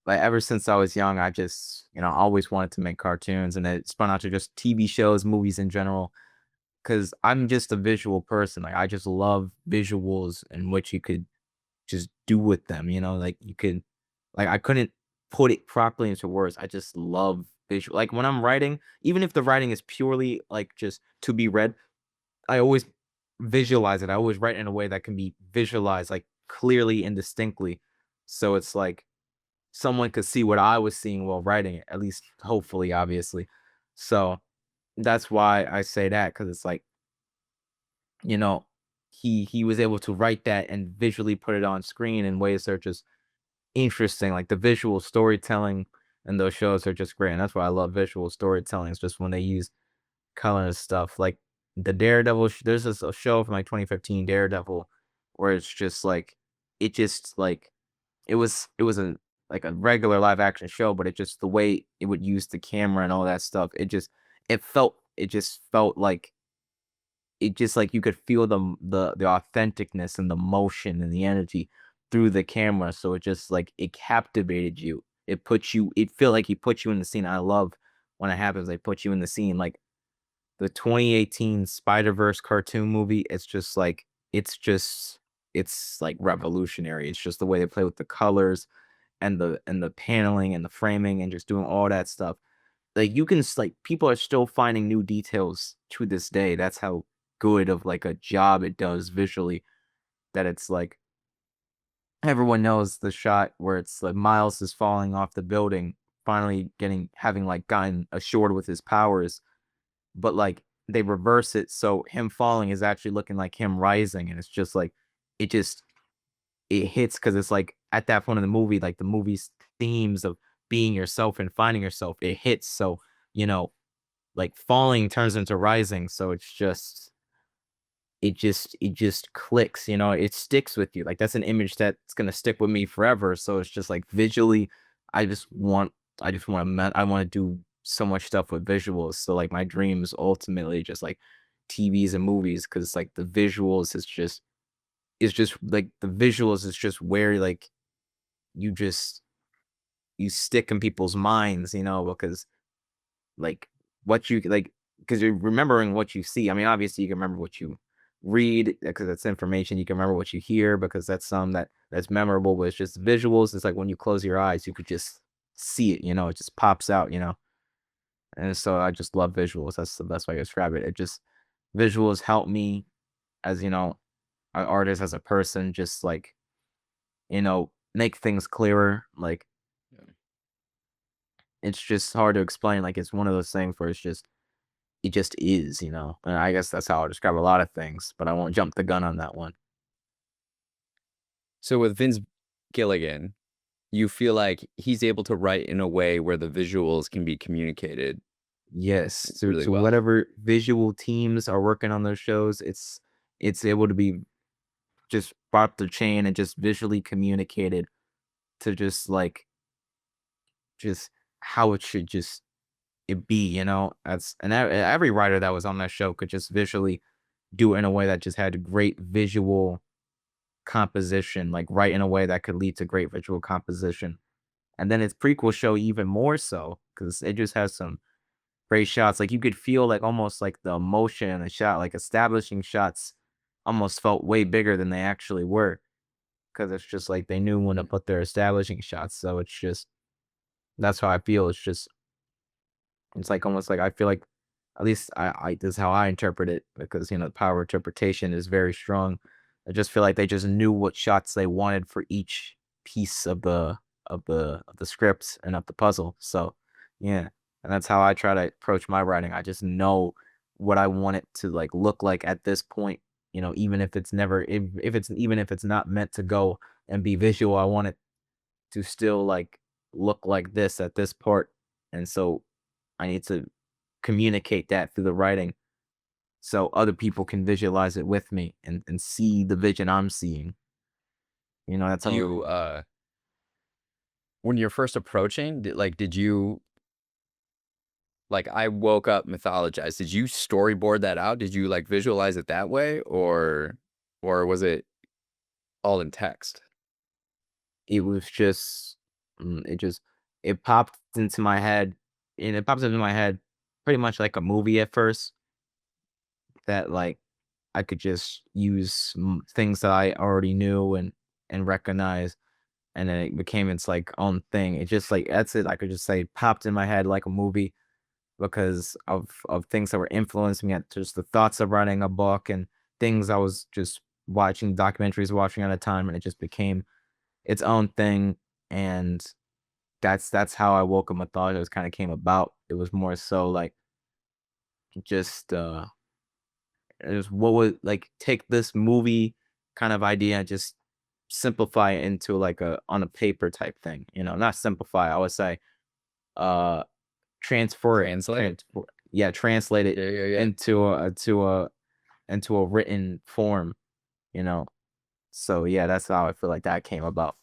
like ever since I was young, I just, always wanted to make cartoons, and it spun out to just TV shows, movies in general. Because I'm just a visual person. Like I just love visuals and what you could just do with them. Like you could, like I couldn't put it properly into words. I just love visual. Like when I'm writing, even if the writing is purely like just to be read, I always visualize it. I always write in a way that can be visualized like clearly and distinctly. So it's like someone could see what I was seeing while writing it, at least hopefully, obviously. So that's why I say that, because it's like, you know, he was able to write that and visually put it on screen in ways that are just interesting. Like the visual storytelling and those shows are just great. And that's why I love visual storytelling. It's just when they use color and stuff. Like the Daredevil, there's this a show from like 2015, Daredevil, where it's just like it just like it was a like a regular live action show, but it just the way it would use the camera and all that stuff, it just felt like you could feel the authenticness and the motion and the energy through the camera. So it just like it captivated you. It felt like he put you in the scene. I love when it happens, they put you in the scene. Like the 2018 Spider-Verse cartoon movie, it's just it's like revolutionary. It's just the way they play with the colors and the paneling and the framing and just doing all that stuff. Like you can like people are still finding new details to this day. That's how good of like a job it does visually. That it's like everyone knows the shot where it's like Miles is falling off the building, finally having like gotten assured with his powers, but like they reverse it so him falling is actually looking like him rising, and it's just like it just it hits because it's like at that point in the movie, like the movie's themes of being yourself and finding yourself, it hits. So, you know, like falling turns into rising. So it just clicks, it sticks with you. Like that's an image that's gonna stick with me forever. So it's just like visually, I just want I want to do so much stuff with visuals. So like my dreams ultimately just like TVs and movies, because like the visuals is just like the visuals is just where like you just you stick in people's minds, because like what you like because you're remembering what you see. I mean, obviously you can remember what you read because that's information. You can remember what you hear because that's that's memorable, but it's just visuals. It's like when you close your eyes, you could just see it, it just pops out. And so I just love visuals. That's the best way to describe it. It just visuals help me as, an artist, as a person, just like, make things clearer. Like Yeah. it's just hard to explain. Like it's one of those things where it just is. And I guess that's how I describe a lot of things, but I won't jump the gun on that one. So with Vince Gilligan, you feel like he's able to write in a way where the visuals can be communicated Yes, to really to well. whatever visual teams are working on those shows, it's able to be just brought up the chain and just visually communicated to just like just how it should just it be. That's and every writer that was on that show could just visually do it in a way that just had great visual composition, like write in a way that could lead to great visual composition. And then its prequel show even more so, because it just has some great shots. Like you could feel like almost like the emotion in the shot, like establishing shots almost felt way bigger than they actually were. Cause it's just like they knew when to Mhm. put their establishing shots. So it's just that's how I feel. It's like almost like I feel like at least I this is how I interpret it, because the power of interpretation is very strong. I just feel like they just knew what shots they wanted for each piece of the script and of the puzzle. So yeah. And that's how I try to approach my writing. I just know what I want it to like look like at this point. Even if it's never if it's even if it's not meant to go and be visual, I want it to still like look like this at this part. And so I need to communicate that through the writing so other people can visualize it with me and see the vision I'm seeing. That's Do how you, when you're first approaching, did you like, I woke up mythologized. Did you storyboard that out? Did you, like, visualize it that way, or was it all in text? it was just It just it popped into my head, and it pops into my head pretty much like a movie at first that, like, I could just use, things that I already knew and recognize, and then it became its, like, own thing. It just, like that's it, I could just say popped in my head like a movie because of things that were influencing it, just the thoughts of writing a book and things I was just watching documentaries watching at a time, and it just became its own thing, and that's how I woke up mythology kinda came about. It was more so, like, just, is what would like take this movie kind of idea and just simplify it into like a on a paper type thing, not simplify, I would say, uh Translate? yeah, translate it Yeah, yeah, yeah. into a written form, you know. So yeah, that's how I feel like that came about.